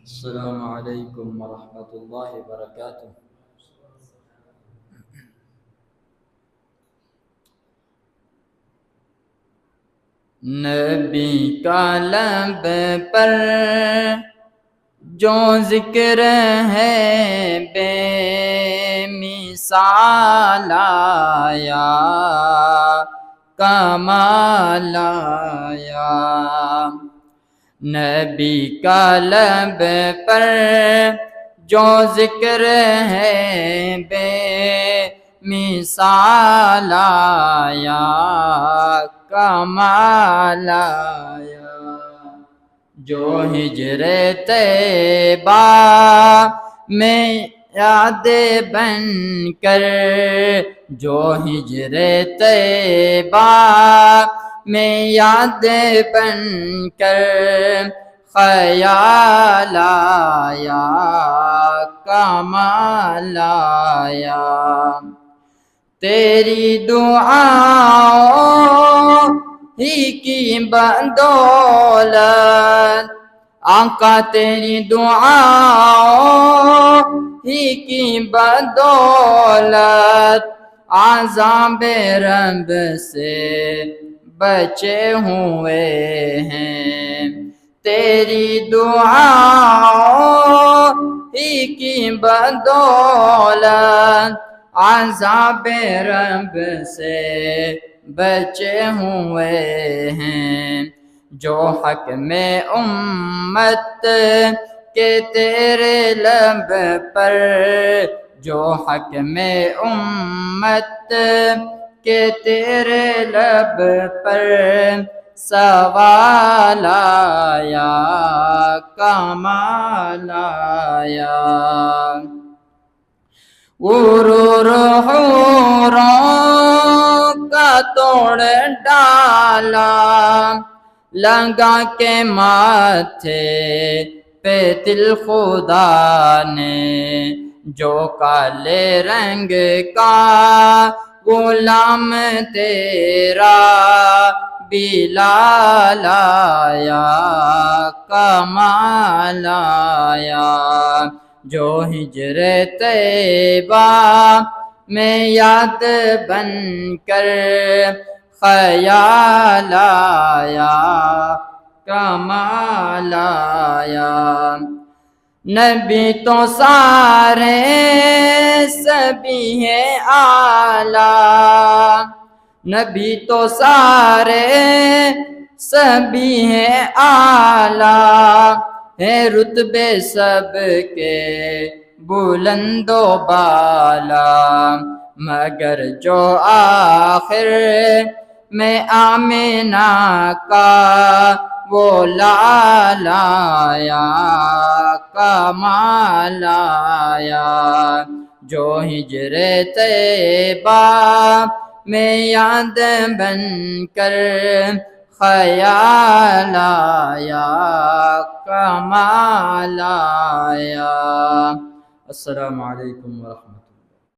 السلام علیکم ورحمۃ اللہ وبرکاتہ۔ نبی کا لب پر جو ذکر ہے بے مثال آیا، کمال آیا۔ نبی کا لب پر جو ذکر ہے بے مثال آیا، کمال آیا۔ جو ہجر طیبہ میں یاد بن کر، جو ہجر طیبہ میں یاد بن کر خیال آیا، کمال آیا۔ تیری دعاؤں ہی کی بدولت آقا، تیری دعاؤں ہی کی بدولت عذاب رب سے بچے ہوئے ہیں۔ تیری دعاؤں ہی کی بدولت عذاب رب سے بچے ہوئے ہیں۔ جو حق میں امت کے تیرے لب پر، جو حق میں امت کے تیرے لب پر سوال آیا، کمال آیا۔ حوروں کا توڑ ڈالا، لگا کے ماتھے پہ تل خدا نے، جو کالے رنگ کا غلام تیرا بلال آیا، کمال آیا۔ جو ہجر طیبہ میں یاد بن کر خیال آیا، کمال آیا۔ نبی تو سارے سبھی ہیں اعلیٰ، نبی تو سارے سبھی ہیں اعلیٰ، ہے رتبے سب کے بلند و بالا، مگر جو آخر میں آمنہ کا وہ لال آیا، کمال آیا۔ جو ہجر طیبہ میں یاد بن کر خیال آیا، کمال آیا۔ السلام علیکم ورحمۃ اللہ۔